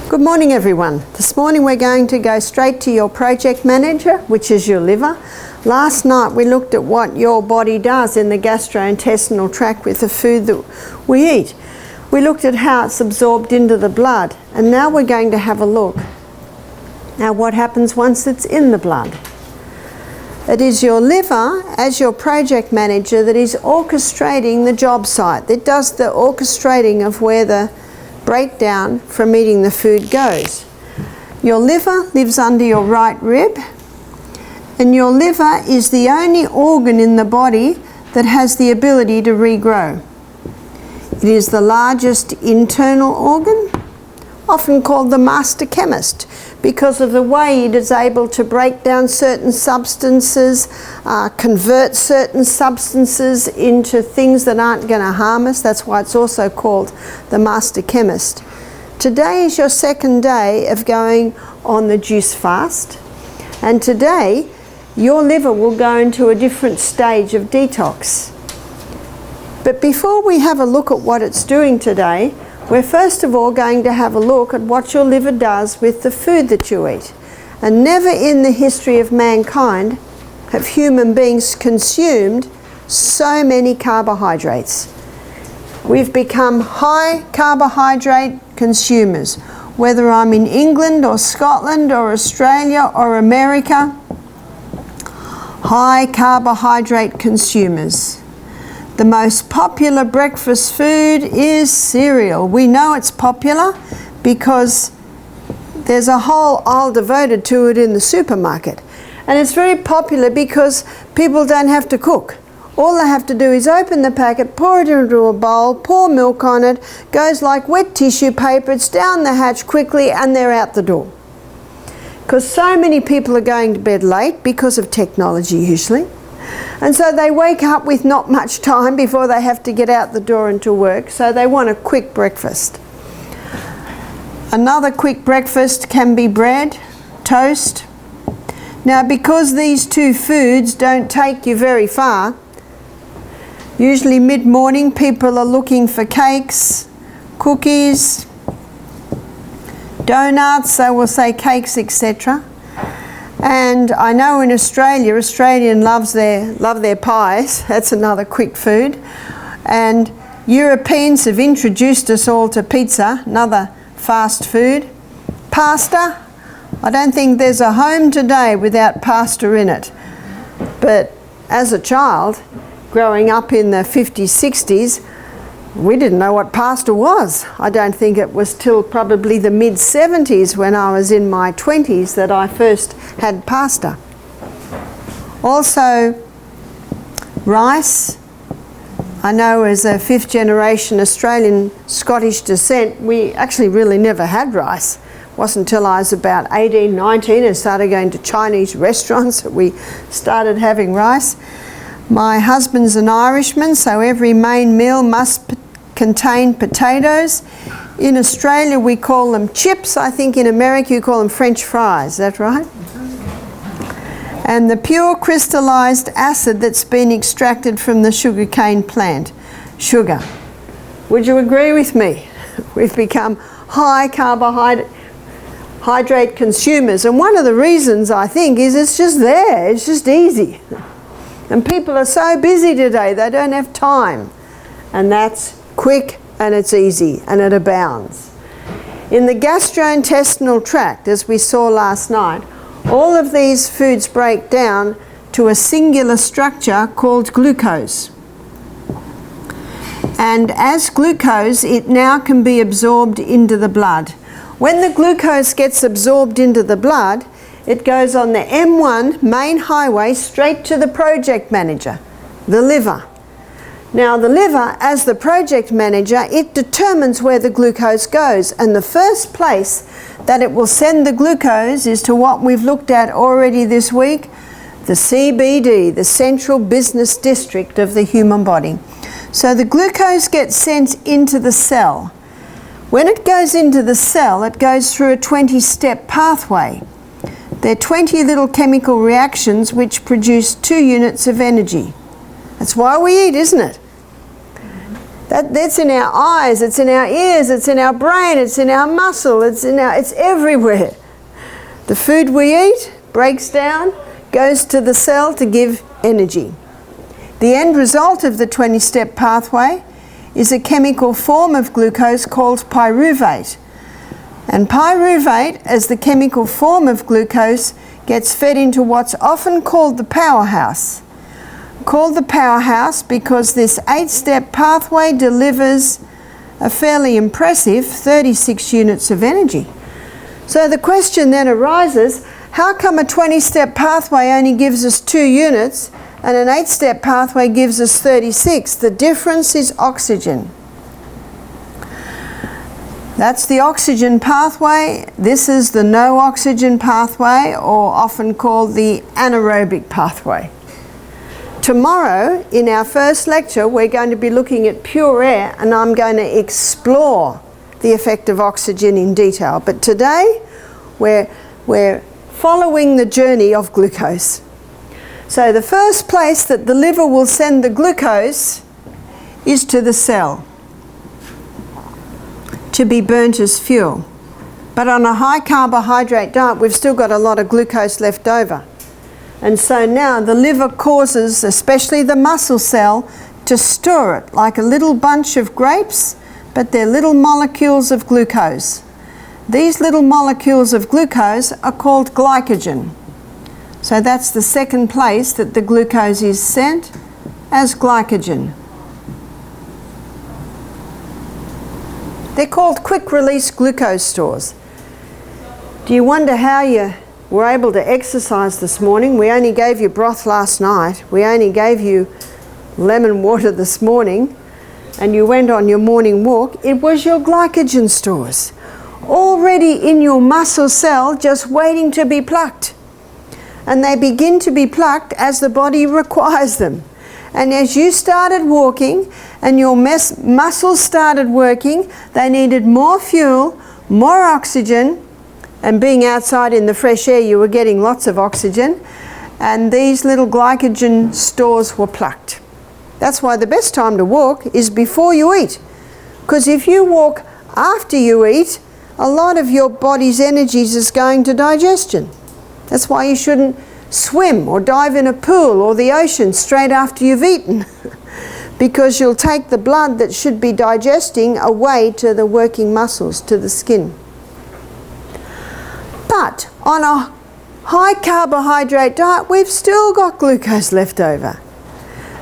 Good morning everyone. This morning we're going to go straight to your project manager, which is your liver. Last night we looked at what your body does in the gastrointestinal tract with the food that we eat. We looked at how it's absorbed into the blood, and now we're going to have a look at what happens once it's in the blood. It is your liver, as your project manager, that is orchestrating the job site. It does the orchestrating of where the breakdown from eating the food goes. Your liver lives under your right rib, and your liver is the only organ in the body that has the ability to regrow. It is the largest internal organ, often called the Master Chemist, because of the way it is able to break down certain substances, convert certain substances into things that aren't going to harm us. That's why it's also called the Master Chemist. Today is your second day of going on the juice fast, and today your liver will go into a different stage of detox. But before we have a look at what it's doing today, we're first of all going to have a look at what your liver does with the food that you eat. And never in the history of mankind have human beings consumed so many carbohydrates. We've become high carbohydrate consumers. Whether I'm in England or Scotland or Australia or America, high carbohydrate consumers. The most popular breakfast food is cereal. We know it's popular because there's a whole aisle devoted to it in the supermarket. And it's very popular because people don't have to cook. All they have to do is open the packet, pour it into a bowl, pour milk on it, goes like wet tissue paper, it's down the hatch quickly, and they're out the door. Because so many people are going to bed late because of technology usually. And so they wake up with not much time before they have to get out the door and to work, so they want a quick breakfast. Another quick breakfast can be bread, toast. Now, because these two foods don't take you very far, usually mid-morning people are looking for cakes, cookies, donuts, so we'll say cakes, etc. And I know in Australia, Australians love their pies. That's another quick food. And Europeans have introduced us all to pizza, another fast food. Pasta, I don't think there's a home today without pasta in it. But as a child, growing up in the 50s, 60s, we didn't know what pasta was. I don't think it was till probably the mid-70s when I was in my 20s that I first had pasta. Also, rice. I know as a fifth generation Australian Scottish descent, we actually really never had rice. It wasn't until I was about 18, 19 and started going to Chinese restaurants that we started having rice. My husband's an Irishman, so every main meal must contain potatoes. In Australia we call them chips. I think in America you call them French fries. Is that right? And the pure crystallized acid that's been extracted from the sugarcane plant. Sugar. Would you agree with me? We've become high carbohydrate consumers, and one of the reasons I think is it's just there. It's just easy. And people are so busy today, they don't have time. And that's quick and it's easy and it abounds. In the gastrointestinal tract, as we saw last night, all of these foods break down to a singular structure called glucose. And as glucose, it now can be absorbed into the blood. When the glucose gets absorbed into the blood, it goes on the M1 main highway straight to the project manager, the liver. Now the liver, as the project manager, it determines where the glucose goes, and the first place that it will send the glucose is to what we've looked at already this week, the CBD, the Central Business District of the human body. So the glucose gets sent into the cell. When it goes into the cell, it goes through a 20-step pathway. There are 20 little chemical reactions which produce 2 units of energy. That's why we eat, isn't it? That's in our eyes, it's in our ears, it's in our brain, it's in our muscle, it's everywhere. The food we eat breaks down, goes to the cell to give energy. The end result of the 20-step pathway is a chemical form of glucose called pyruvate. And pyruvate, as the chemical form of glucose, gets fed into what's often called the powerhouse. Called the powerhouse because this 8-step pathway delivers a fairly impressive 36 units of energy. So the question then arises, how come a 20-step pathway only gives us 2 units and an 8-step pathway gives us 36? The difference is oxygen. That's the oxygen pathway. This is the no oxygen pathway, or often called the anaerobic pathway. Tomorrow, in our first lecture, we're going to be looking at pure air, and I'm going to explore the effect of oxygen in detail. But today, we're following the journey of glucose. So the first place that the liver will send the glucose is to the cell to be burnt as fuel. But on a high carbohydrate diet, we've still got a lot of glucose left over. And so now the liver causes, especially the muscle cell, to store it like a little bunch of grapes, but they're little molecules of glucose. These little molecules of glucose are called glycogen. So that's the second place that the glucose is sent, as glycogen. They're called quick-release glucose stores. Do you wonder how you were able to exercise this morning? We only gave you broth last night. We only gave you lemon water this morning, and you went on your morning walk. It was your glycogen stores, already in your muscle cell, just waiting to be plucked. And they begin to be plucked as the body requires them. And as you started walking and your muscles started working, they needed more fuel, more oxygen, and being outside in the fresh air, you were getting lots of oxygen, and these little glycogen stores were plucked. That's why the best time to walk is before you eat. Because if you walk after you eat, a lot of your body's energies is going to digestion. That's why you shouldn't swim or dive in a pool or the ocean straight after you've eaten. Because you'll take the blood that should be digesting away to the working muscles, to the skin. But on a high carbohydrate diet, we've still got glucose left over.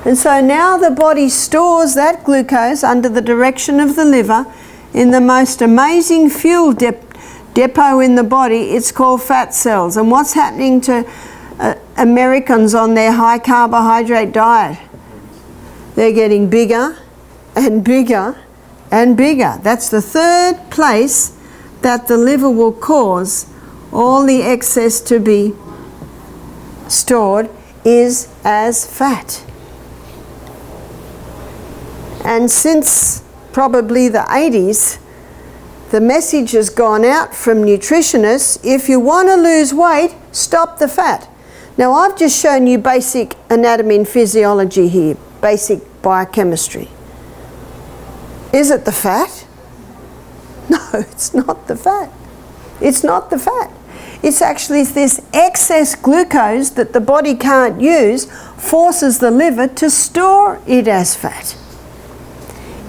And so now the body stores that glucose under the direction of the liver in the most amazing fuel depot in the body. It's called fat cells. And what's happening to Americans on their high carbohydrate diet? They're getting bigger and bigger and bigger. That's the third place that the liver will cause all the excess to be stored, is as fat. And since probably the 80s, the message has gone out from nutritionists, if you want to lose weight, stop the fat. Now I've just shown you basic anatomy and physiology here, basic biochemistry. Is it the fat? No, it's not the fat. It's not the fat. It's actually this excess glucose that the body can't use forces the liver to store it as fat.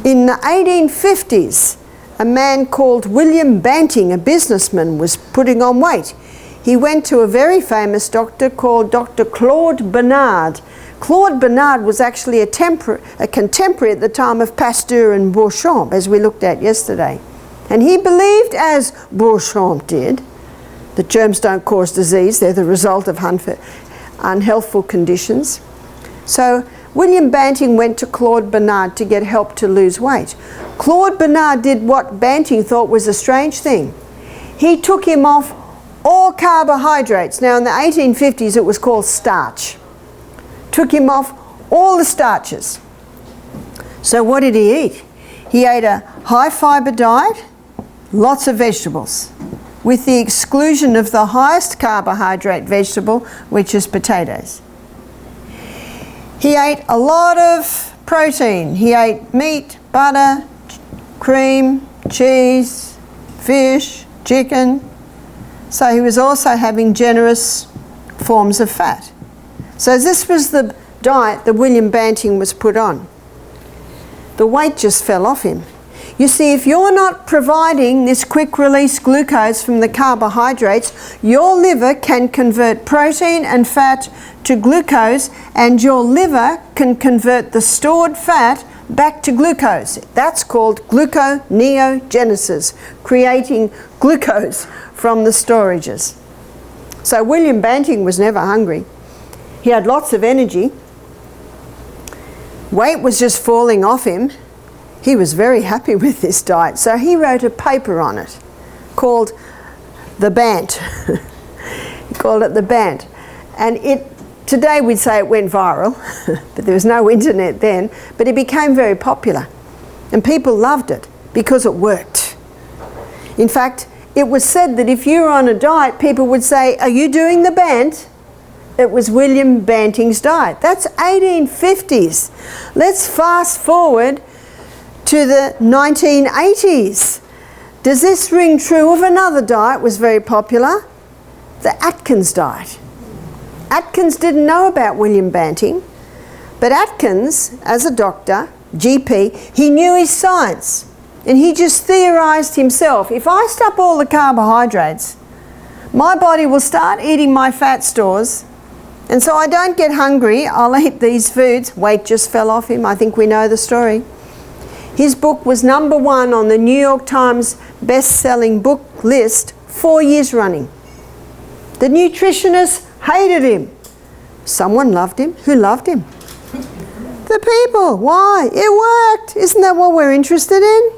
In the 1850s, a man called William Banting, a businessman, was putting on weight. He went to a very famous doctor called Dr. Claude Bernard. Claude Bernard was actually a contemporary at the time of Pasteur and Beauchamp, as we looked at yesterday. And he believed, as Beauchamp did, that germs don't cause disease, they're the result of unhealthful conditions. So William Banting went to Claude Bernard to get help to lose weight. Claude Bernard did what Banting thought was a strange thing. He took him off all carbohydrates. Now in the 1850s it was called starch. Took him off all the starches. So what did he eat? He ate a high fibre diet, lots of vegetables, with the exclusion of the highest carbohydrate vegetable, which is potatoes. He ate a lot of protein. He ate meat, butter, cream, cheese, fish, chicken. So he was also having generous forms of fat. So this was the diet that William Banting was put on. The weight just fell off him. You see, if you're not providing this quick release glucose from the carbohydrates, your liver can convert protein and fat to glucose, and your liver can convert the stored fat back to glucose. That's called gluconeogenesis, creating glucose from the storages. So William Banting was never hungry. He had lots of energy. Weight was just falling off him. He was very happy with this diet, so he wrote a paper on it called The Bant. He called it The Bant. And today we'd say it went viral, but there was no internet then, but it became very popular. And people loved it because it worked. In fact, it was said that if you were on a diet, people would say, "Are you doing the Bant?" It was William Banting's diet. That's 1850s. Let's fast forward to the 1980s. Does this ring true of another diet was very popular? The Atkins diet. Atkins didn't know about William Banting, but Atkins, as a doctor, GP, he knew his science, and he just theorized himself. If I stop all the carbohydrates, my body will start eating my fat stores, and so I don't get hungry. I'll eat these foods. Weight just fell off him. I think we know the story. His book was #1 on the New York Times best-selling book list 4 years running. The nutritionists hated him. Someone loved him. Who loved him? The people. Why? It worked. Isn't that what we're interested in?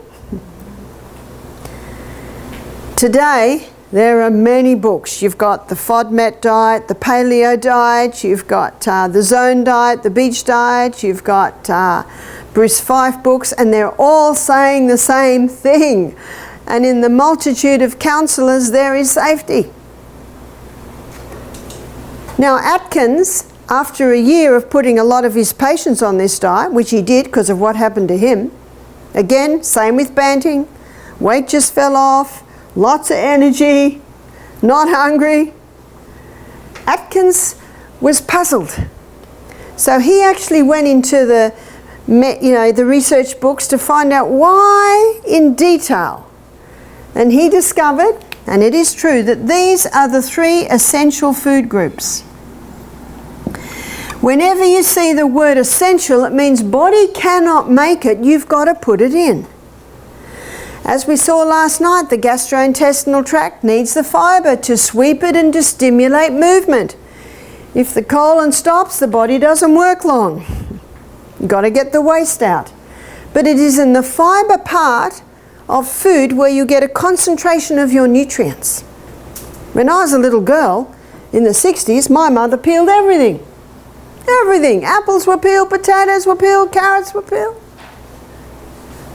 Today, there are many books. You've got the FODMAP diet, the paleo diet, you've got the zone diet, the beach diet, you've got Bruce Fife books, and they're all saying the same thing. And in the multitude of counsellors, there is safety. Now, Atkins, after a year of putting a lot of his patients on this diet, which he did because of what happened to him, again, same with Banting, weight just fell off, lots of energy, not hungry. Atkins was puzzled. So he actually went into the research books to find out why in detail. And he discovered, and it is true, that these are the 3 essential food groups. Whenever you see the word essential, it means body cannot make it, you've got to put it in. As we saw last night, the gastrointestinal tract needs the fibre to sweep it and to stimulate movement. If the colon stops, the body doesn't work long. You've got to get the waste out. But it is in the fibre part of food where you get a concentration of your nutrients. When I was a little girl in the 60s, my mother peeled everything. Everything. Apples were peeled, potatoes were peeled, carrots were peeled.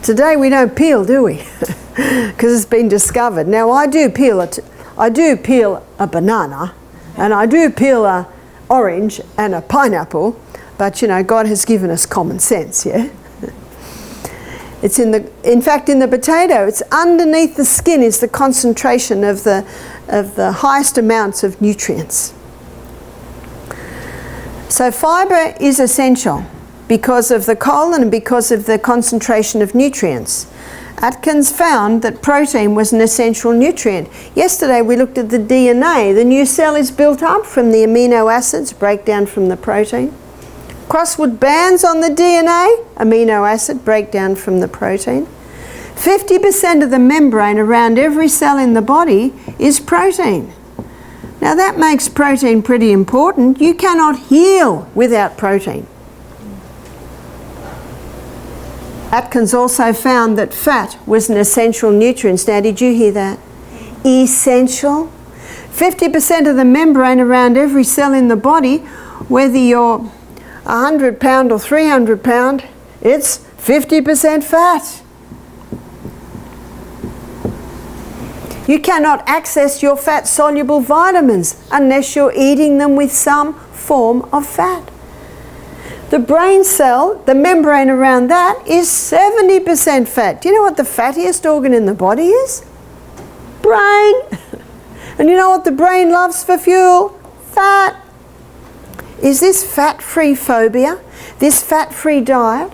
Today we don't peel, do we? Because it's been discovered. Now I do peel a banana, and I do peel an orange and a pineapple, but you know, God has given us common sense, yeah? In fact, in the potato, it's underneath the skin is the concentration of the highest amounts of nutrients. So fibre is essential because of the colon and because of the concentration of nutrients. Atkins found that protein was an essential nutrient. Yesterday we looked at the DNA. The new cell is built up from the amino acids, breakdown from the protein. Crosswood bands on the DNA, amino acid, breakdown from the protein. 50% of the membrane around every cell in the body is protein. Now that makes protein pretty important. You cannot heal without protein. Atkins also found that fat was an essential nutrient. Now, did you hear that? Essential. 50% of the membrane around every cell in the body, whether you're 100 pound or 300 pound, it's 50% fat. You cannot access your fat-soluble vitamins unless you're eating them with some form of fat. The brain cell, the membrane around that, is 70% fat. Do you know what the fattiest organ in the body is? Brain. And you know what the brain loves for fuel? Fat. Is this fat-free phobia, this fat-free diet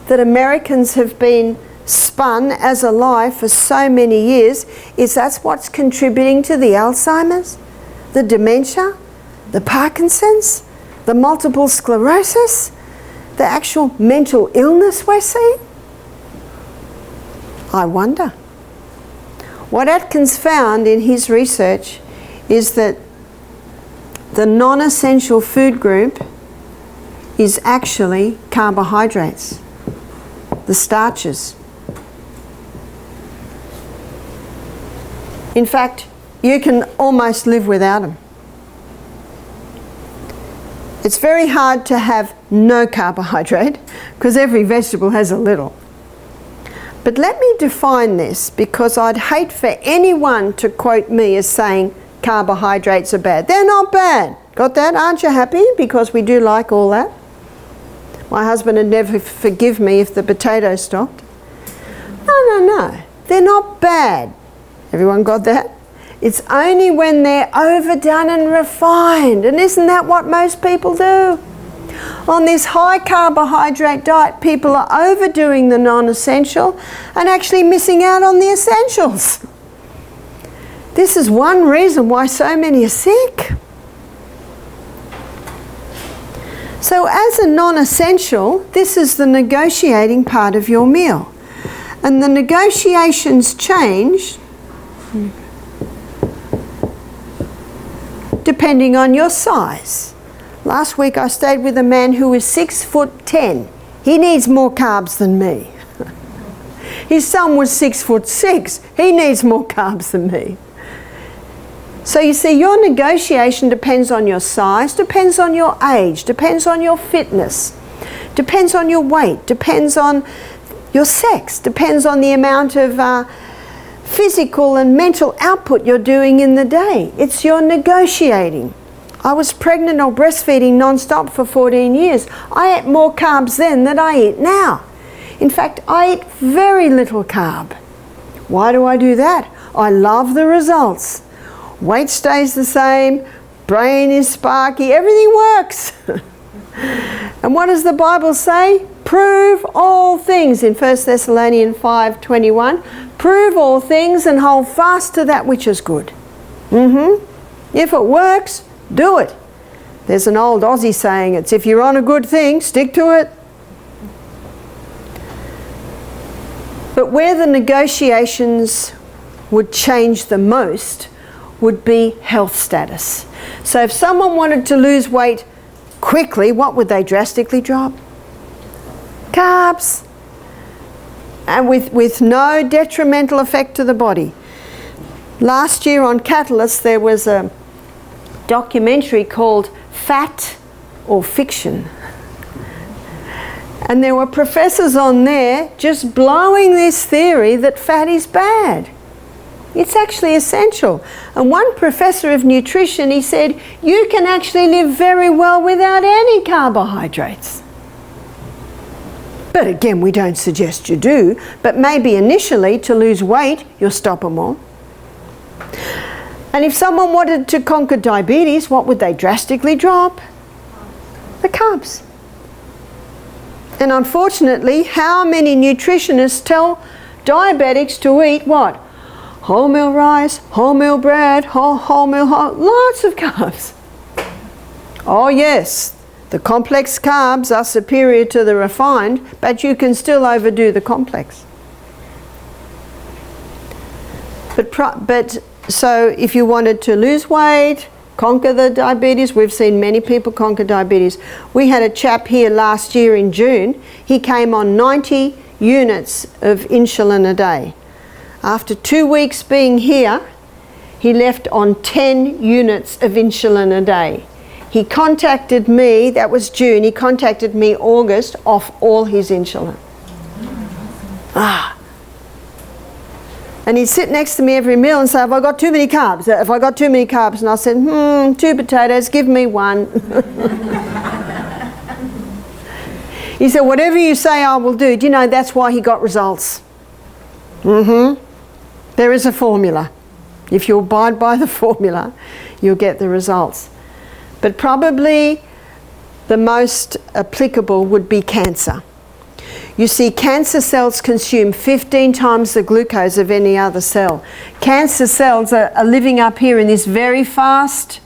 that Americans have been spun as a lie for so many years, is that what's contributing to the Alzheimer's, the dementia, the Parkinson's, the multiple sclerosis, the actual mental illness we're seeing? I wonder. What Atkins found in his research is that the non-essential food group is actually carbohydrates, the starches. In fact, you can almost live without them. It's very hard to have no carbohydrate because every vegetable has a little. But let me define this, because I'd hate for anyone to quote me as saying carbohydrates are bad. They're not bad. Got that? Aren't you happy? Because we do like all that. My husband would never forgive me if the potatoes stopped. No. They're not bad. Everyone got that? It's only when they're overdone and refined. And isn't that what most people do? On this high carbohydrate diet, people are overdoing the non-essential and actually missing out on the essentials. This is one reason why so many are sick. So as a non-essential, this is the negotiating part of your meal. And the negotiations change depending on your size. Last week I stayed with a man who was 6'10". He needs more carbs than me. His son was 6'6". He needs more carbs than me. So you see, your negotiation depends on your size, depends on your age, depends on your fitness, depends on your weight, depends on your sex, depends on the amount of physical and mental output you're doing in the day. It's your negotiating. I was pregnant or breastfeeding non-stop for 14 years. I ate more carbs then than I eat now. In fact, I eat very little carb. Why do I do that? I love the results. Weight stays the same, brain is sparky, everything works. And what does the Bible say? Prove all things in 1 Thessalonians 5:21. Prove all things and hold fast to that which is good. If it works, do it. There's an old Aussie saying, it's if you're on a good thing, stick to it. But where the negotiations would change the most would be health status. So if someone wanted to lose weight quickly, what would they drastically drop? Carbs. And with no detrimental effect to the body. Last year on Catalyst there was a documentary called Fat or Fiction. And there were professors on there just blowing this theory that fat is bad. It's actually essential. And one professor of nutrition, he said, you can actually live very well without any carbohydrates. But again, we don't suggest you do, but maybe initially to lose weight, you'll stop them all. And if someone wanted to conquer diabetes, what would they drastically drop? The carbs. And unfortunately, how many nutritionists tell diabetics to eat what? Wholemeal rice, wholemeal bread, wholemeal, lots of carbs. Oh yes, the complex carbs are superior to the refined, but you can still overdo the complex. But so if you wanted to lose weight, conquer the diabetes, we've seen many people conquer diabetes. We had a chap here last year in June, he came on 90 units of insulin a day. After 2 weeks being here, he left on 10 units of insulin a day. He contacted me, that was June, he contacted me August off all his insulin. And he'd sit next to me every meal and say, have I got too many carbs? Have I got too many carbs? And I said, 2 potatoes, give me 1. He said, whatever you say I will do. Do you know that's why he got results? There is a formula. If you abide by the formula, you'll get the results. But probably the most applicable would be cancer. You see, cancer cells consume 15 times the glucose of any other cell. Cancer cells are living up here in this very fast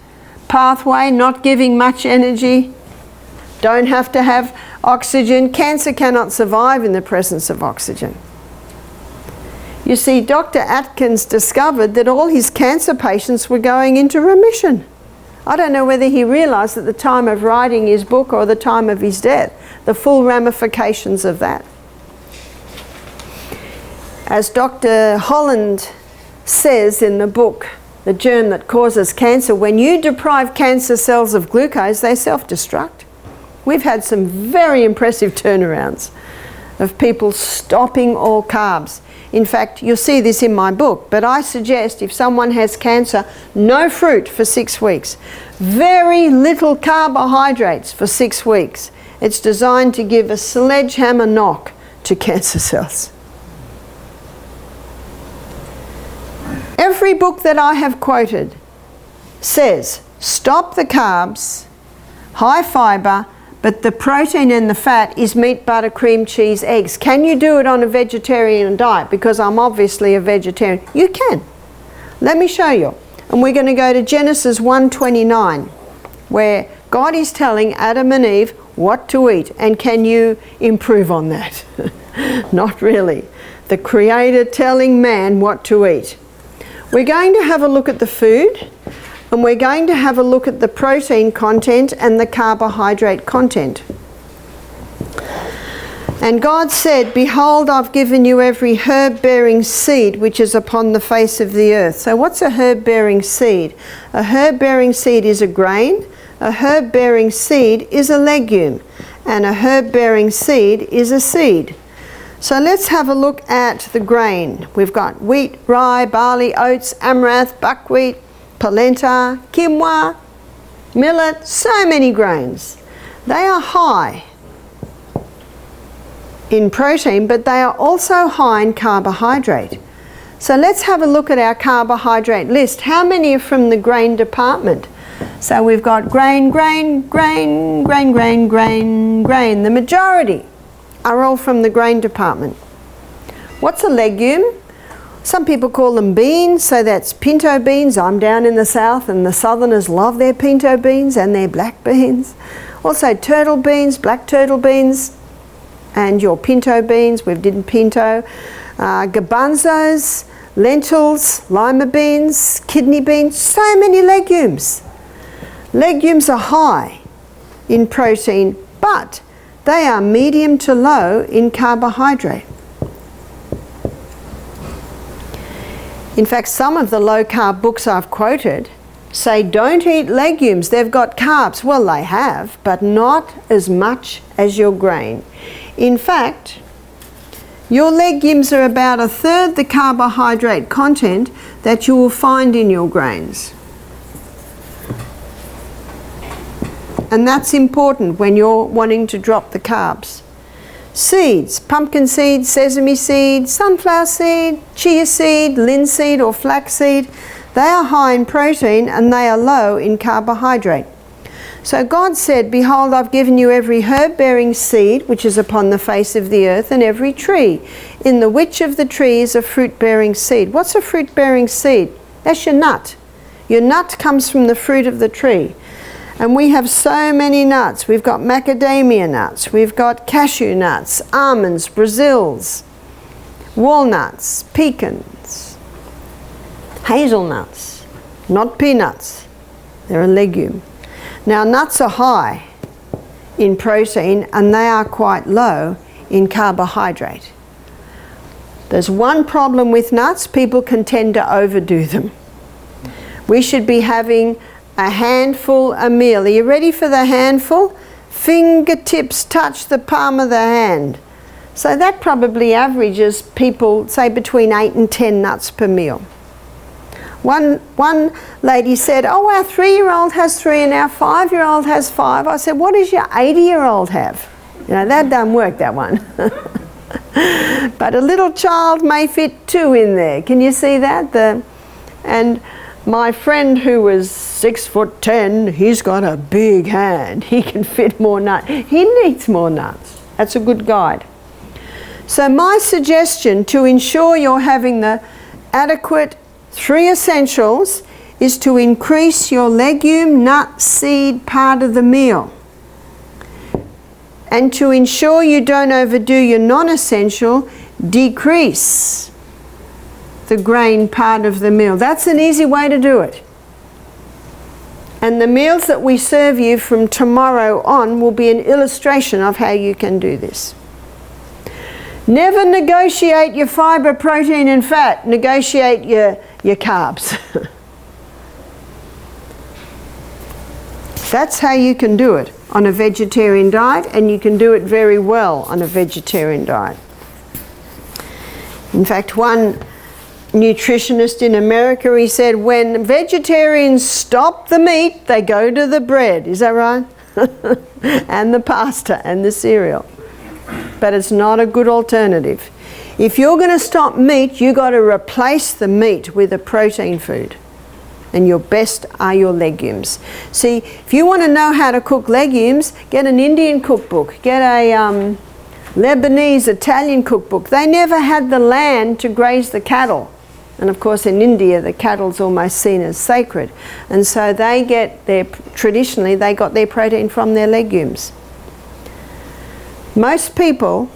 pathway, not giving much energy, don't have to have oxygen. Cancer cannot survive in the presence of oxygen. You see, Dr. Atkins discovered that all his cancer patients were going into remission. I don't know whether he realized at the time of writing his book or the time of his death, the full ramifications of that. As Dr. Holland says in the book, The Germ That Causes Cancer, when you deprive cancer cells of glucose, they self-destruct. We've had some very impressive turnarounds of people stopping all carbs. In fact, you'll see this in my book, but I suggest if someone has cancer, no fruit for 6 weeks. Very little carbohydrates for 6 weeks. It's designed to give a sledgehammer knock to cancer cells. Every book that I have quoted says, stop the carbs, high fibre, but the protein and the fat is meat, butter, cream, cheese, eggs. Can you do it on a vegetarian diet? Because I'm obviously a vegetarian. You can. Let me show you. And we're going to go to Genesis 1:29, where God is telling Adam and Eve what to eat. And can you improve on that? Not really. The Creator telling man what to eat. We're going to have a look at the food, and we're going to have a look at the protein content and the carbohydrate content. And God said, behold, I've given you every herb-bearing seed which is upon the face of the earth. So what's a herb-bearing seed? A herb-bearing seed is a grain, a herb-bearing seed is a legume, and a herb-bearing seed is a seed. So let's have a look at the grain. We've got wheat, rye, barley, oats, amaranth, buckwheat, polenta, quinoa, millet, so many grains. They are high in protein, but they are also high in carbohydrate. So let's have a look at our carbohydrate list. How many are from the grain department? So we've got grain, grain, grain, grain, grain, grain, grain. The majority are all from the grain department. What's a legume? Some people call them beans, so that's pinto beans. I'm down in the south and the southerners love their pinto beans and their black beans. Also turtle beans, black turtle beans, and your pinto beans. We've did pinto. Garbanzos, lentils, lima beans, kidney beans, so many legumes. Legumes are high in protein, but they are medium to low in carbohydrate. In fact, some of the low-carb books I've quoted say don't eat legumes, they've got carbs. Well, they have, but not as much as your grain. In fact, your legumes are about 1/3 the carbohydrate content that you will find in your grains. And that's important when you're wanting to drop the carbs. Seeds, pumpkin seed, sesame seed, sunflower seed, chia seed, linseed or flaxseed, they are high in protein and they are low in carbohydrate. So God said, behold, I've given you every herb-bearing seed which is upon the face of the earth, and every tree, in the which of the trees a fruit-bearing seed. What's a fruit-bearing seed? That's your nut. Your nut comes from the fruit of the tree. And we have so many nuts. We've got macadamia nuts, we've got cashew nuts, almonds, Brazils, walnuts, pecans, hazelnuts, not peanuts. They're a legume. Now nuts are high in protein and they are quite low in carbohydrate. There's one problem with nuts, people can tend to overdo them. We should be having a handful a meal. Are you ready for the handful? Fingertips touch the palm of the hand. So that probably averages people, say, between 8 and 10 nuts per meal. One lady said, oh, our 3-year-old has 3 and our 5-year-old has 5. I said, what does your 80-year-old have? You know, that doesn't work, that one. But a little child may fit 2 in there. Can you see that? And my friend who was 6'10", he's got a big hand. He can fit more nuts. He needs more nuts. That's a good guide. So my suggestion to ensure you're having the adequate 3 essentials is to increase your legume, nut, seed part of the meal. And to ensure you don't overdo your non-essential, decrease the grain part of the meal. That's an easy way to do it. And the meals that we serve you from tomorrow on will be an illustration of how you can do this. Never negotiate your fibre, protein and fat. Negotiate your carbs. That's how you can do it on a vegetarian diet, and you can do it very well on a vegetarian diet. In fact, one nutritionist in America, he said, when vegetarians stop the meat, they go to the bread. Is that right? And the pasta and the cereal. But it's not a good alternative. If you're going to stop meat, you've got to replace the meat with a protein food. And your best are your legumes. See, if you want to know how to cook legumes, get an Indian cookbook. Get a Lebanese, Italian cookbook. They never had the land to graze the cattle. And of course in India the cattle's almost seen as sacred. And so they get their, traditionally they got their protein from their legumes. Most people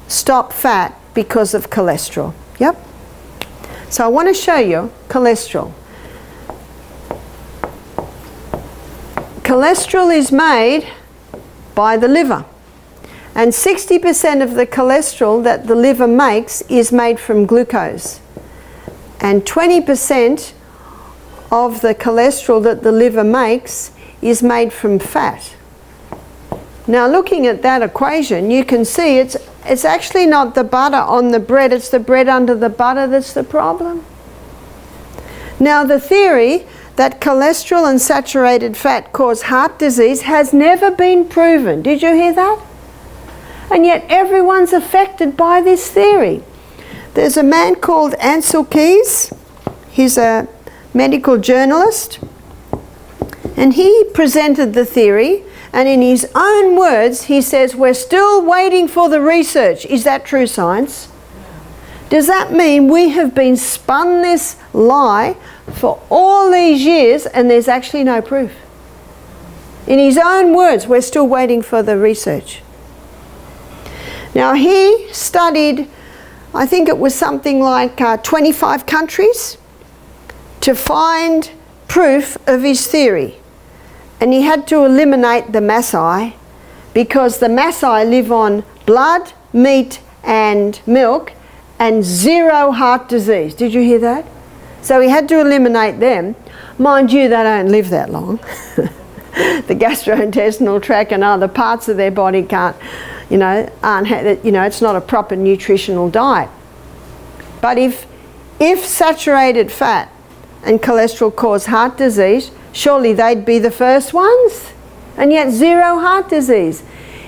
stop fat because of cholesterol. Yep. So I want to show you cholesterol. Cholesterol is made by the liver. And 60% of the cholesterol that the liver makes is made from glucose. And 20% of the cholesterol that the liver makes is made from fat. Now looking at that equation, you can see it's actually not the butter on the bread, it's the bread under the butter that's the problem. Now the theory that cholesterol and saturated fat cause heart disease has never been proven. Did you hear that? And yet everyone's affected by this theory. There's a man called Ancel Keys. He's a medical journalist. And he presented the theory, and in his own words, he says, we're still waiting for the research. Is that true science? Does that mean we have been spun this lie for all these years and there's actually no proof? In his own words, we're still waiting for the research. Now he studied, I think it was something like 25 countries to find proof of his theory. And he had to eliminate the Maasai because the Maasai live on blood, meat and milk and 0 heart disease. Did you hear that? So he had to eliminate them. Mind you, they don't live that long. The gastrointestinal tract and other parts of their body can't, it's not a proper nutritional diet. But if saturated fat and cholesterol cause heart disease, surely they'd be the first ones, and yet 0 heart disease.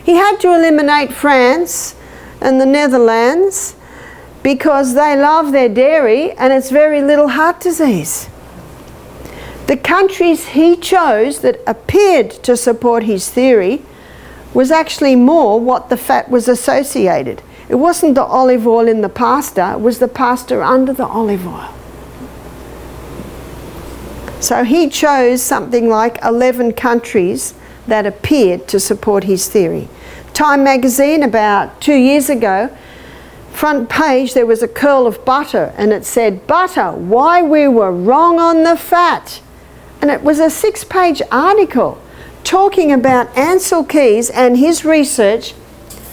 He had to eliminate France and the Netherlands because they love their dairy and it's very little heart disease. The countries he chose that appeared to support his theory was actually more what the fat was associated. It wasn't the olive oil in the pasta, it was the pasta under the olive oil. So he chose something like 11 countries that appeared to support his theory. Time magazine about 2 years ago, front page there was a curl of butter and it said, butter, why we were wrong on the fat. And it was a 6-page article talking about Ancel Keys and his research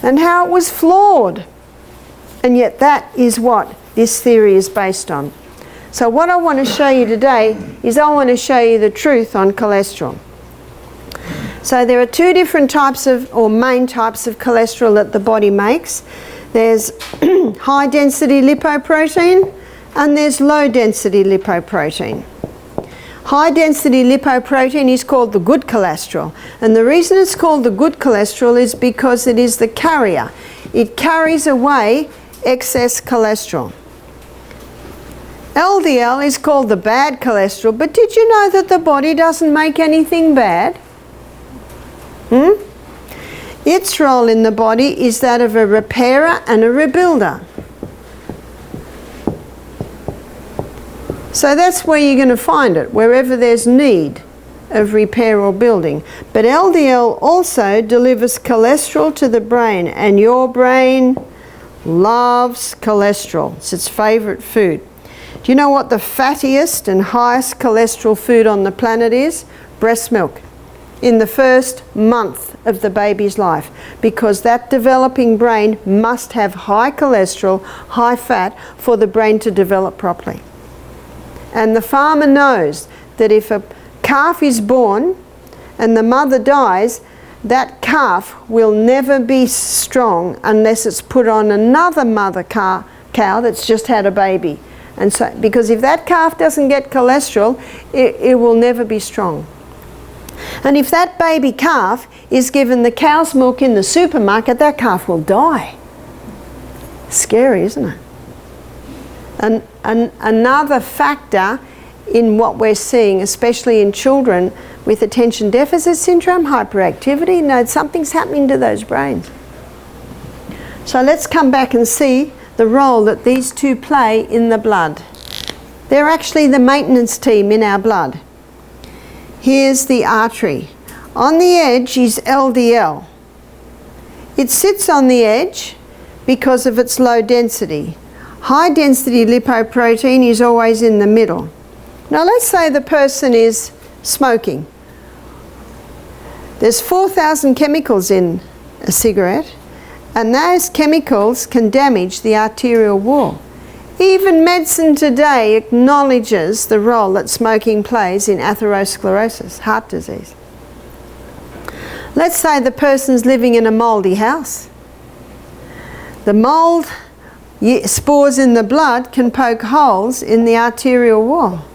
and how it was flawed. And yet that is what this theory is based on. So what I want to show you today is I want to show you the truth on cholesterol. So there are 2 different types of, or main types of cholesterol that the body makes. There's high density lipoprotein and there's low density lipoprotein. High density lipoprotein is called the good cholesterol, and the reason it's called the good cholesterol is because it is the carrier. It carries away excess cholesterol. LDL is called the bad cholesterol, but did you know that the body doesn't make anything bad? Its role in the body is that of a repairer and a rebuilder. So that's where you're going to find it, wherever there's need of repair or building. But LDL also delivers cholesterol to the brain, and your brain loves cholesterol. It's its favourite food. Do you know what the fattiest and highest cholesterol food on the planet is? Breast milk. In the first month of the baby's life, because that developing brain must have high cholesterol, high fat, for the brain to develop properly. And the farmer knows that if a calf is born and the mother dies, that calf will never be strong unless it's put on another mother cow that's just had a baby. And so, because if that calf doesn't get cholesterol, it will never be strong. And if that baby calf is given the cow's milk in the supermarket, that calf will die. Scary, isn't it? And another factor in what we're seeing, especially in children with attention deficit syndrome, hyperactivity, something's happening to those brains. So let's come back and see the role that these two play in the blood. They're actually the maintenance team in our blood. Here's the artery. On the edge is LDL. It sits on the edge because of its low density. High density lipoprotein is always in the middle. Now let's say the person is smoking. There's 4,000 chemicals in a cigarette, and those chemicals can damage the arterial wall. Even medicine today acknowledges the role that smoking plays in atherosclerosis, heart disease. Let's say the person's living in a mouldy house. The mould spores in the blood can poke holes in the arterial wall.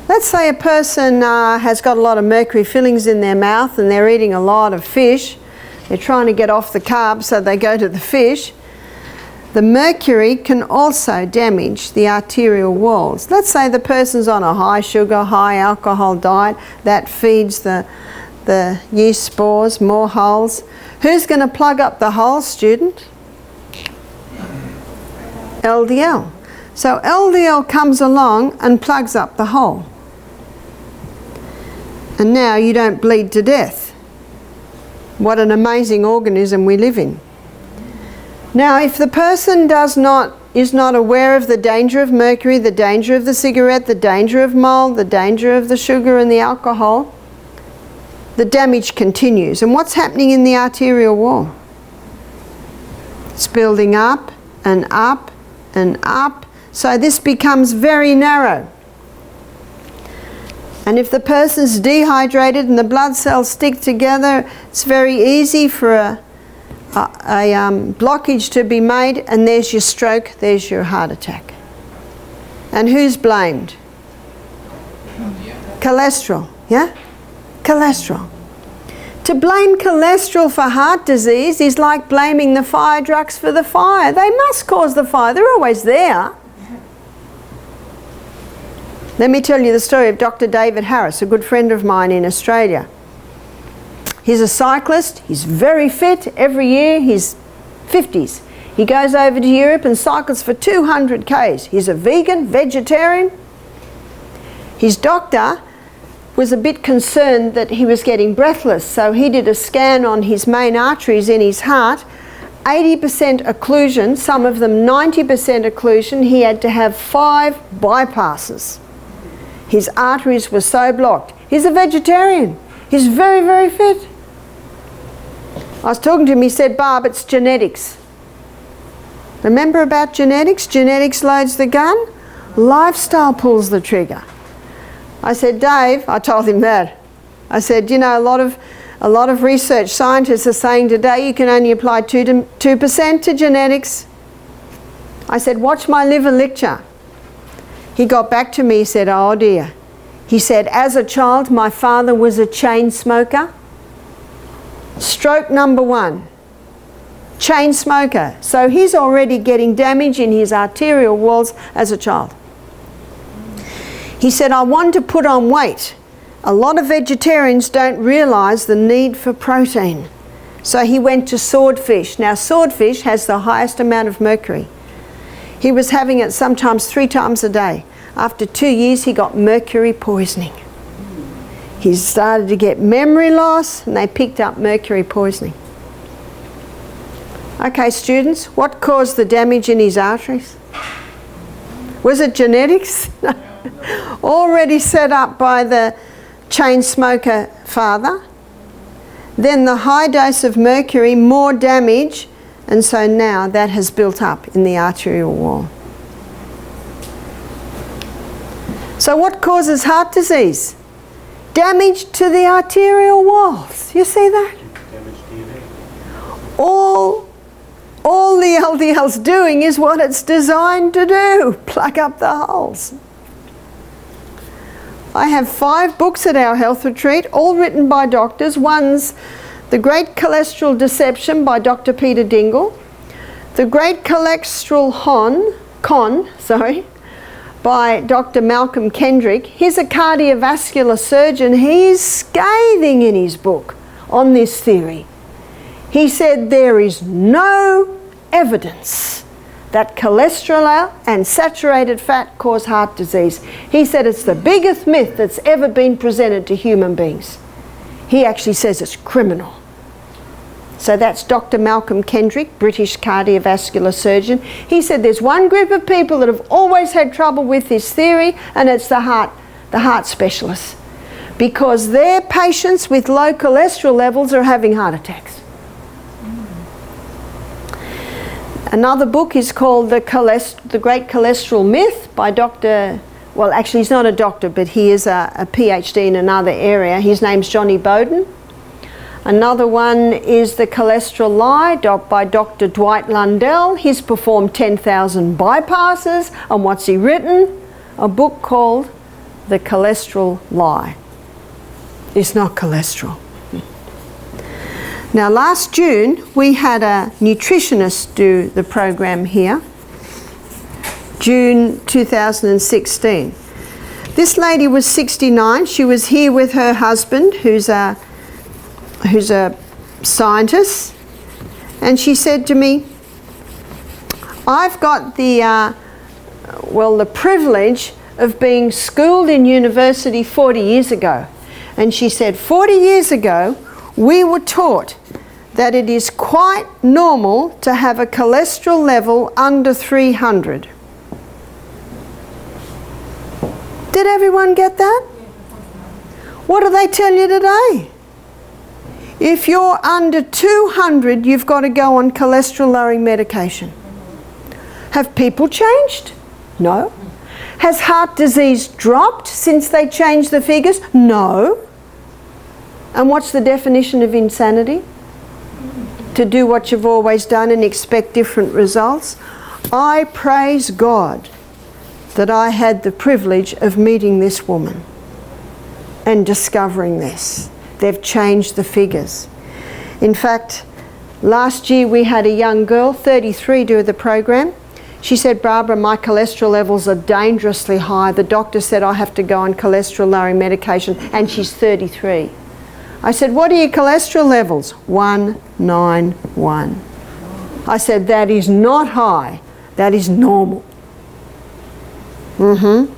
Let's say a person has got a lot of mercury fillings in their mouth and they're eating a lot of fish. They're trying to get off the carbs, so they go to the fish. The mercury can also damage the arterial walls. Let's say the person's on a high sugar, high alcohol diet. That feeds the yeast spores, more holes. Who's going to plug up the holes, student? LDL. So LDL comes along and plugs up the hole. And now you don't bleed to death. What an amazing organism we live in. Now, if the person is not aware of the danger of mercury, the danger of the cigarette, the danger of mold, the danger of the sugar and the alcohol, the damage continues. And what's happening in the arterial wall? It's building up and up and up. So this becomes very narrow. And if the person's dehydrated and the blood cells stick together, it's very easy for a blockage to be made, and there's your stroke, there's your heart attack. And who's blamed? Cholesterol, yeah? Cholesterol. To blame cholesterol for heart disease is like blaming the fire trucks for the fire. They must cause the fire, they're always there. Let me tell you the story of Dr. David Harris, a good friend of mine in Australia. He's a cyclist, he's very fit. Every year he's 50s. He goes over to Europe and cycles for 200 Ks. He's a vegan, vegetarian. His doctor was a bit concerned that he was getting breathless, so he did a scan on his main arteries in his heart. 80% occlusion, some of them 90% occlusion. He had to have 5 bypasses. His arteries were so blocked. He's a vegetarian. He's very, very fit. I was talking to him, he said, Barb, it's genetics. Remember about genetics? Genetics loads the gun, lifestyle pulls the trigger. I said, Dave, I told him that. I said, you know, a lot A lot of research scientists are saying today you can only apply 2% to genetics. I said, watch my liver lecture. He got back to me, he said, oh dear. He said, as a child, my father was a chain smoker. Stroke number 1. Chain smoker. So he's already getting damage in his arterial walls as a child. He said, I want to put on weight. A lot of vegetarians don't realise the need for protein. So he went to swordfish. Now swordfish has the highest amount of mercury. He was having it sometimes 3 times a day. After 2 years he got mercury poisoning. He started to get memory loss and they picked up mercury poisoning. Okay students, what caused the damage in his arteries? Was it genetics? Already set up by the chain smoker father. Then the high dose of mercury, more damage, and so now that has built up in the arterial wall. So what causes heart disease? Damage to the arterial walls. You see that? All the LDL's doing is what it's designed to do, plug up the holes. I have 5 books at our health retreat, all written by doctors. One's The Great Cholesterol Deception by Dr. Peter Dingle, The Great Cholesterol Con by Dr. Malcolm Kendrick. He's a cardiovascular surgeon. He's scathing in his book on this theory. He said there is no evidence that cholesterol and saturated fat cause heart disease. He said it's the biggest myth that's ever been presented to human beings. He actually says it's criminal. So that's Dr. Malcolm Kendrick, British cardiovascular surgeon. He said there's one group of people that have always had trouble with this theory, and it's the heart specialists, because their patients with low cholesterol levels are having heart attacks. Another book is called The Great Cholesterol Myth by Dr. Well, actually he's not a doctor, but he is a PhD in another area. His name's Johnny Bowden. Another one is The Cholesterol Lie by Dr. Dwight Lundell. He's performed 10,000 bypasses. And what's he written? A book called The Cholesterol Lie. It's not cholesterol. Now last June we had a nutritionist do the program here, June 2016. This lady was 69. She was here with her husband, who's a scientist, and she said to me, I've got the privilege of being schooled in university 40 years ago. And she said 40 years ago we were taught that it is quite normal to have a cholesterol level under 300. Did everyone get that? What do they tell you today? If you're under 200, you've got to go on cholesterol lowering medication. Have people changed? No. Has heart disease dropped since they changed the figures? No. And what's the definition of insanity? To do what you've always done and expect different results. I praise God that I had the privilege of meeting this woman and discovering this. They've changed the figures. In fact, last year we had a young girl, 33, do the program. She said, Barbara, my cholesterol levels are dangerously high. The doctor said I have to go on cholesterol lowering medication, and she's 33. I said, what are your cholesterol levels? 191. I said, that is not high. That is normal. And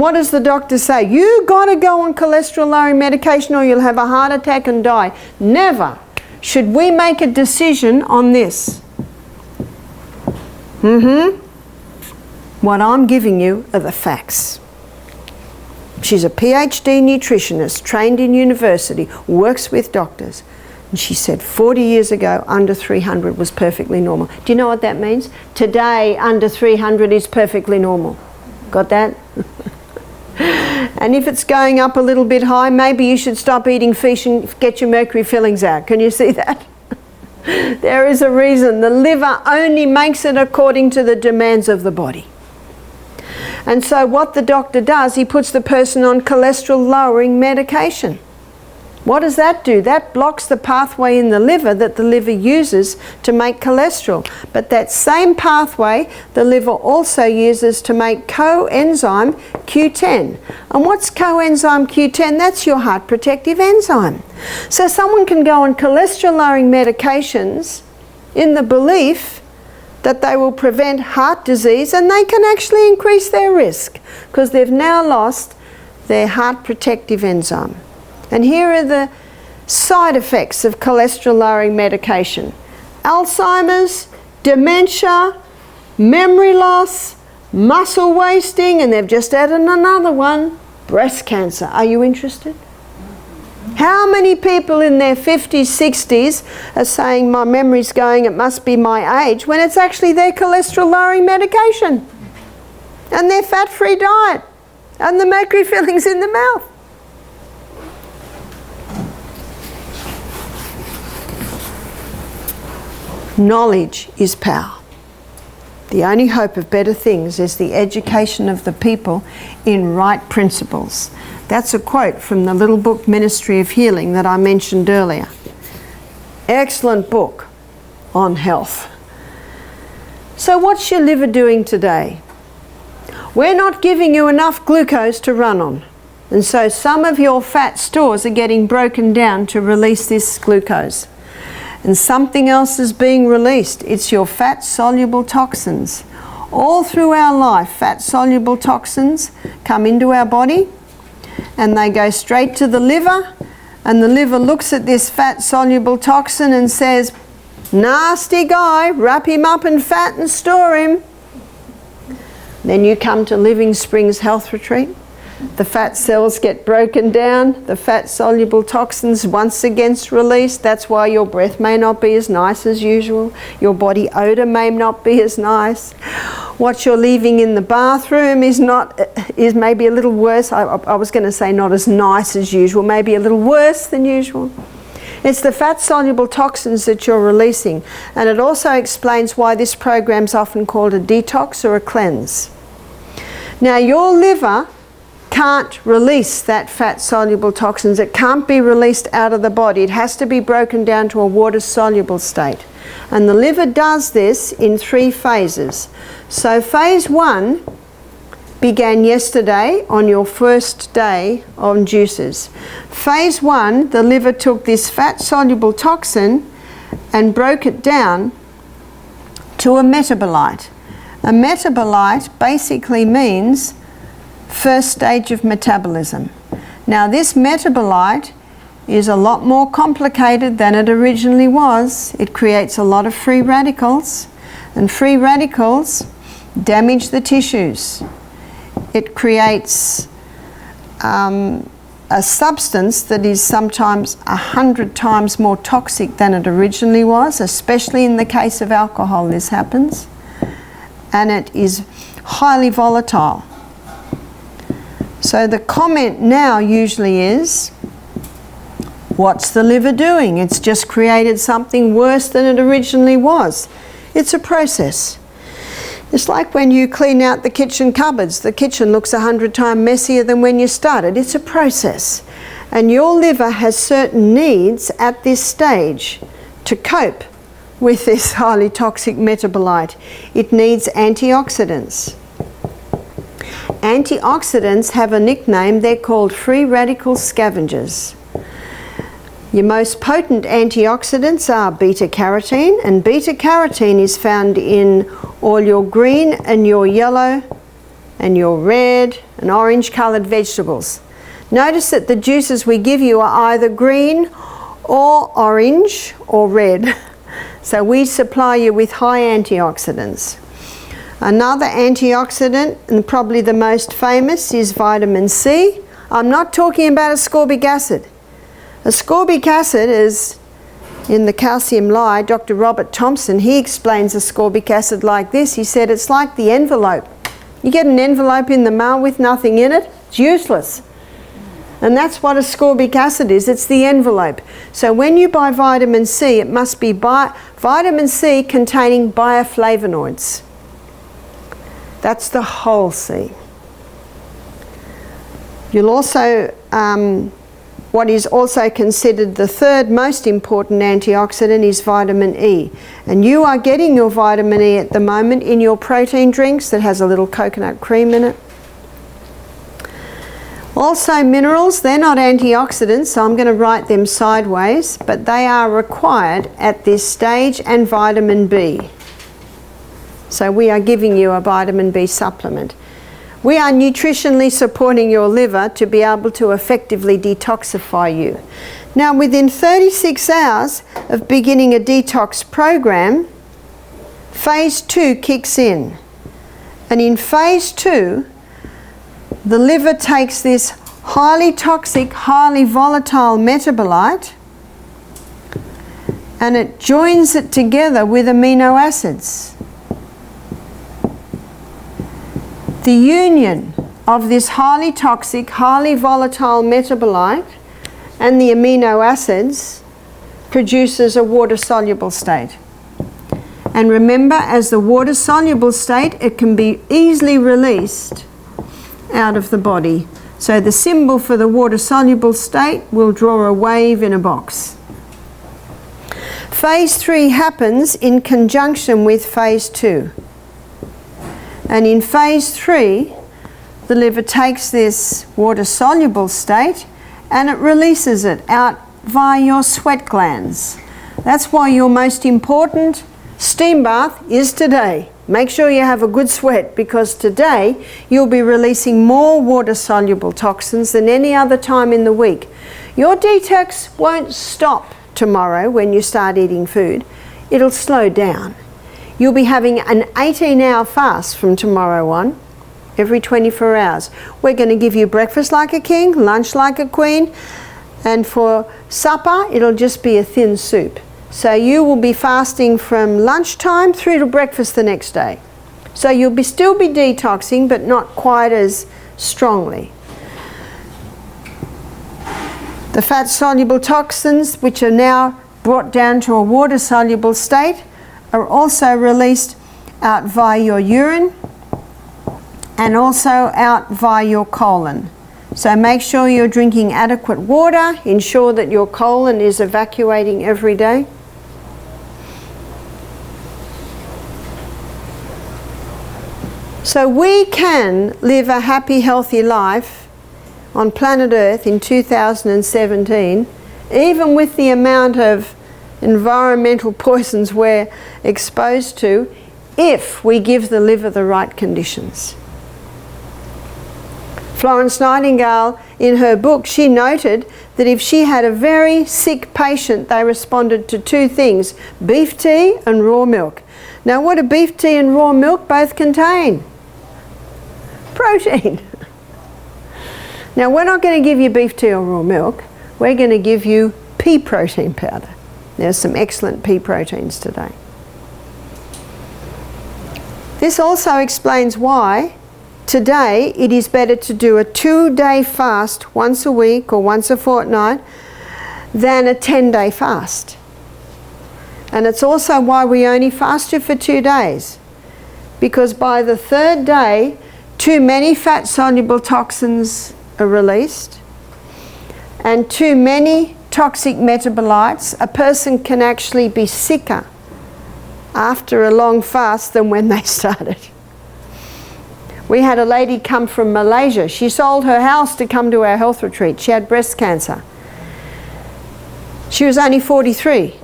what does the doctor say? You got to go on cholesterol lowering medication or you'll have a heart attack and die. Never should we make a decision on this. What I'm giving you are the facts. She's a PhD nutritionist, trained in university, works with doctors. And she said 40 years ago, under 300 was perfectly normal. Do you know what that means? Today, under 300 is perfectly normal. Got that? And if it's going up a little bit high, maybe you should stop eating fish and get your mercury fillings out. Can you see that? There is a reason. The liver only makes it according to the demands of the body. And so what the doctor does, he puts the person on cholesterol lowering medication. What does that do? That blocks the pathway in the liver that the liver uses to make cholesterol. But that same pathway the liver also uses to make coenzyme Q10. And what's coenzyme Q10? That's your heart protective enzyme. So someone can go on cholesterol lowering medications in the belief that they will prevent heart disease, and they can actually increase their risk because they've now lost their heart protective enzyme. And here are the side effects of cholesterol lowering medication: Alzheimer's, dementia, memory loss, muscle wasting, and they've just added another one, breast cancer. Are you interested? How many people in their 50s, 60s are saying my memory's going, it must be my age, when it's actually their cholesterol lowering medication and their fat-free diet and the mercury fillings in the mouth? Knowledge is power. The only hope of better things is the education of the people in right principles. That's a quote from the little book Ministry of Healing that I mentioned earlier. Excellent book on health. So what's your liver doing today? We're not giving you enough glucose to run on. And so some of your fat stores are getting broken down to release this glucose. And something else is being released. It's your fat-soluble toxins. All through our life, fat-soluble toxins come into our body and they go straight to the liver, and the liver looks at this fat-soluble toxin and says, nasty guy, wrap him up in fat and store him. Then you come to Living Springs Health Retreat. The fat cells get broken down, the fat-soluble toxins once again released. That's why your breath may not be as nice as usual. Your body odour may not be as nice. What you're leaving in the bathroom is maybe a little worse. I was going to say not as nice as usual, maybe a little worse than usual. It's the fat-soluble toxins that you're releasing. And it also explains why this program's often called a detox or a cleanse. Now your liver can't release that fat-soluble toxins. It can't be released out of the body. It has to be broken down to a water-soluble state. And the liver does this in 3 phases. So phase 1 began yesterday on your first day on juices. Phase 1, the liver took this fat-soluble toxin and broke it down to a metabolite. A metabolite basically means first stage of metabolism. Now this metabolite is a lot more complicated than it originally was. It creates a lot of free radicals, and free radicals damage the tissues. It creates a substance that is sometimes 100 times more toxic than it originally was, especially in the case of alcohol this happens, and it is highly volatile. So the comment now usually is, what's the liver doing? It's just created something worse than it originally was. It's a process. It's like when you clean out the kitchen cupboards. The kitchen looks 100 times messier than when you started. It's a process. And your liver has certain needs at this stage to cope with this highly toxic metabolite. It needs antioxidants. Antioxidants have a nickname. They're called free radical scavengers. Your most potent antioxidants are beta-carotene, and beta-carotene is found in all your green and your yellow and your red and orange coloured vegetables. Notice that the juices we give you are either green or orange or red. So we supply you with high antioxidants. Another antioxidant, and probably the most famous, is vitamin C. I'm not talking about ascorbic acid. Ascorbic acid is in the Calcium Lie. Dr. Robert Thompson, he explains ascorbic acid like this. He said it's like the envelope. You get an envelope in the mail with nothing in it, It's useless. And that's what ascorbic acid is. It's the envelope. So when you buy vitamin C, it must be vitamin C containing bioflavonoids. That's the whole C. You'll also, what is also considered the third most important antioxidant is vitamin E. And you are getting your vitamin E at the moment in your protein drinks that has a little coconut cream in it. Also minerals, they're not antioxidants, so I'm going to write them sideways, but they are required at this stage, and vitamin B. So we are giving you a vitamin B supplement. We are nutritionally supporting your liver to be able to effectively detoxify you. Now, within 36 hours of beginning a detox program, phase 2 kicks in. And in phase 2, the liver takes this highly toxic, highly volatile metabolite and it joins it together with amino acids. The union of this highly toxic, highly volatile metabolite and the amino acids produces a water-soluble state. And remember, as the water-soluble state, it can be easily released out of the body. So the symbol for the water-soluble state will draw a wave in a box. Phase 3 happens in conjunction with phase 2. And in phase 3, the liver takes this water-soluble state and it releases it out via your sweat glands. That's why your most important steam bath is today. Make sure you have a good sweat, because today you'll be releasing more water-soluble toxins than any other time in the week. Your detox won't stop tomorrow when you start eating food. It'll slow down. You'll be having an 18-hour fast from tomorrow on, every 24 hours. We're going to give you breakfast like a king, lunch like a queen, and for supper it'll just be a thin soup. So you will be fasting from lunchtime through to breakfast the next day. So you'll still be detoxing, but not quite as strongly. The fat-soluble toxins, which are now brought down to a water-soluble state, are also released out via your urine and also out via your colon. So make sure you're drinking adequate water. Ensure that your colon is evacuating every day. So we can live a happy, healthy life on planet Earth in 2017, even with the amount of environmental poisons we're exposed to, if we give the liver the right conditions. Florence Nightingale, in her book, she noted that if she had a very sick patient, they responded to 2 things: beef tea and raw milk. Now, what do beef tea and raw milk both contain? Protein. Now, we're not going to give you beef tea or raw milk. We're going to give you pea protein powder. There's some excellent pea proteins today. This also explains why today it is better to do a 2-day fast once a week or once a fortnight than a 10-day fast. And it's also why we only fast you for 2 days, because by the 3rd day, too many fat-soluble toxins are released and too many toxic metabolites. A person can actually be sicker after a long fast than when they started. We had a lady come from Malaysia. She sold her house to come to our health retreat. She had breast cancer. She was only 43.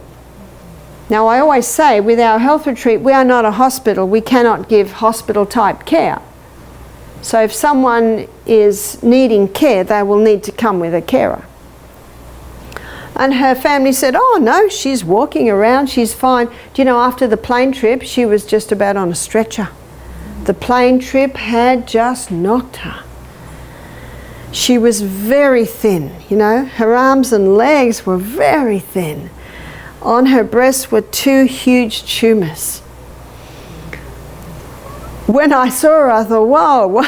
Now, I always say with our health retreat, we are not a hospital. We cannot give hospital-type care. So if someone is needing care, they will need to come with a carer. And her family said, oh no, she's walking around, she's fine. Do you know, after the plane trip, she was just about on a stretcher. The plane trip had just knocked her. She was very thin, you know, her arms and legs were very thin. On her breasts were 2 huge tumours. When I saw her, I thought, whoa.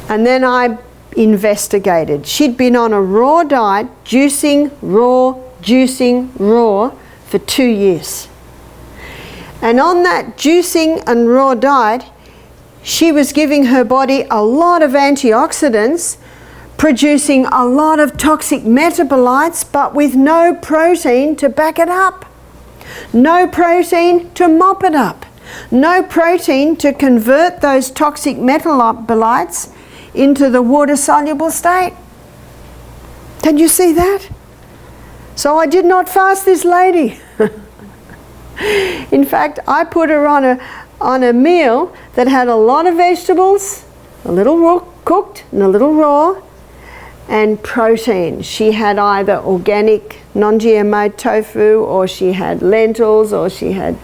And then I investigated. She'd been on a raw diet, juicing raw for 2 years. And on that juicing and raw diet, she was giving her body a lot of antioxidants, producing a lot of toxic metabolites, but with no protein to back it up. No protein to mop it up. No protein to convert those toxic metabolites into the water-soluble state. Did you see that? So I did not fast this lady. In fact, I put her on a meal that had a lot of vegetables, a little raw cooked and a little raw, and protein. She had either organic, non-GMO tofu, or she had lentils, or she had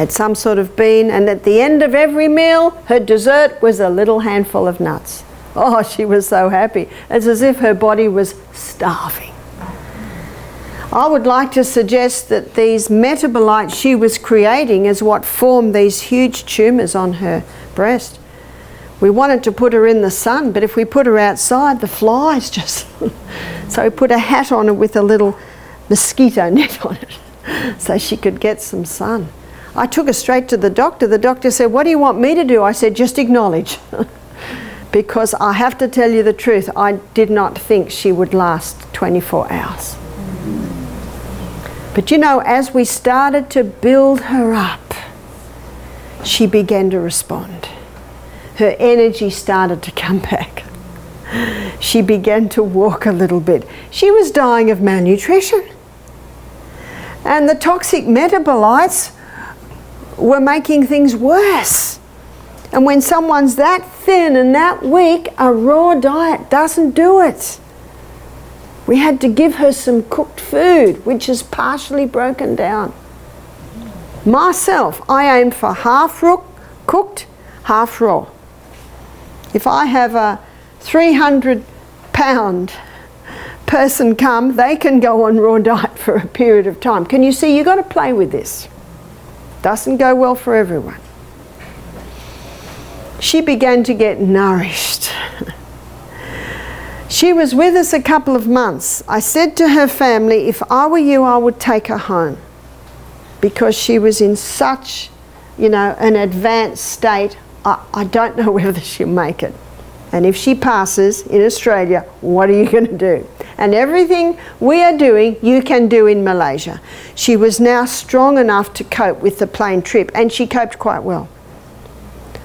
some sort of bean, and at the end of every meal, her dessert was a little handful of nuts. Oh, she was so happy. It's as if her body was starving. I would like to suggest that these metabolites she was creating is what formed these huge tumours on her breast. We wanted to put her in the sun, but if we put her outside, the flies just... So we put a hat on her with a little mosquito net on it so she could get some sun. I took her straight to the doctor. The doctor said, "What do you want me to do?" I said, "Just acknowledge." Because I have to tell you the truth, I did not think she would last 24 hours. But you know, as we started to build her up, she began to respond. Her energy started to come back. She began to walk a little bit. She was dying of malnutrition. And the toxic metabolites were making things worse. And when someone's that thin and that weak, a raw diet doesn't do it. We had to give her some cooked food, which is partially broken down. Myself, I aim for half cooked, half raw. If I have a 300-pound person come, they can go on raw diet for a period of time. Can you see? You've got to play with this. Doesn't go well for everyone. She began to get nourished. She was with us a couple of months. I said to her family, if I were you, I would take her home, because she was in such, you know, an advanced state. I don't know whether she'll make it. And if she passes in Australia, what are you going to do? And everything we are doing, you can do in Malaysia. She was now strong enough to cope with the plane trip, and she coped quite well.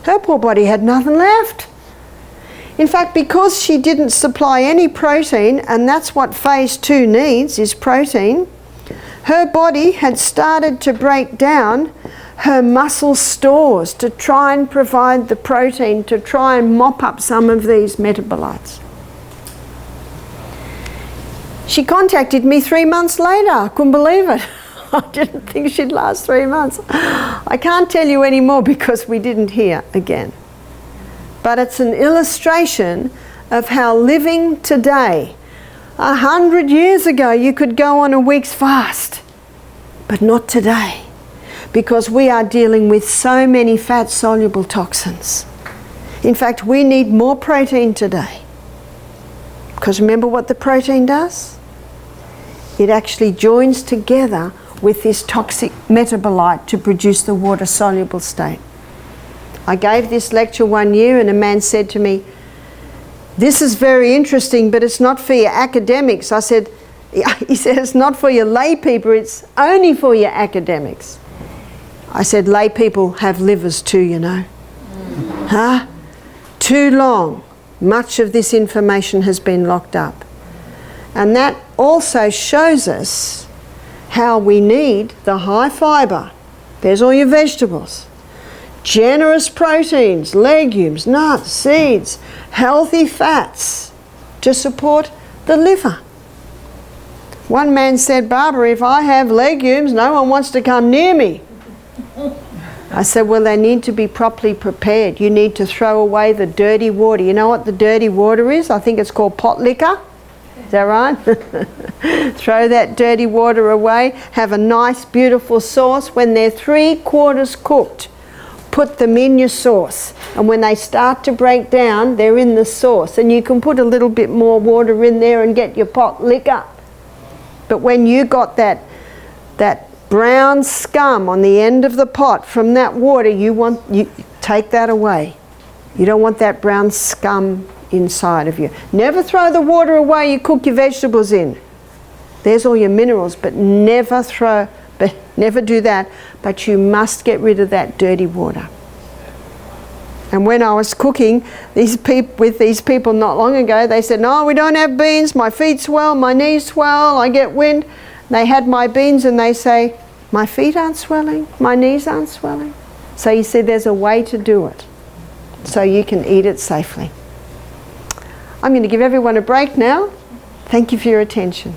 Her poor body had nothing left. In fact, because she didn't supply any protein, and that's what phase 2 needs, is protein, her body had started to break down her muscle stores to try and provide the protein, to try and mop up some of these metabolites. She contacted me 3 months later. I couldn't believe it. I didn't think she'd last 3 months. I can't tell you any more because we didn't hear again. But it's an illustration of how living today, 100 years ago, you could go on a week's fast, but not today, because we are dealing with so many fat-soluble toxins. In fact, we need more protein today. Because remember what the protein does? It actually joins together with this toxic metabolite to produce the water-soluble state. I gave this lecture one year and a man said to me, "This is very interesting, but it's not for your academics." I said, he said, "It's not for your lay people, it's only for your academics." I said, "Lay people have livers too, you know." Huh? Too long, much of this information has been locked up. And that also shows us how we need the high fibre. There's all your vegetables. Generous proteins, legumes, nuts, seeds, healthy fats to support the liver. One man said, "Barbara, if I have legumes, no one wants to come near me." I said, well, they need to be properly prepared. You need to throw away the dirty water. You know what the dirty water is? I think it's called pot liquor. Is that right? Throw that dirty water away. Have a nice, beautiful sauce. When they're 3/4 cooked, put them in your sauce, and when they start to break down, they're in the sauce, and you can put a little bit more water in there and get your pot lick up. But when you got that brown scum on the end of the pot from that water, you take that away. You don't want that brown scum inside of you. Never throw the water away you cook your vegetables in. There's all your minerals, but never do that. But you must get rid of that dirty water. And when I was cooking with these people not long ago, they said, "No, we don't have beans, my feet swell, my knees swell, I get wind." They had my beans and they say, "My feet aren't swelling, my knees aren't swelling." So you see, there's a way to do it so you can eat it safely. I'm going to give everyone a break now. Thank you for your attention.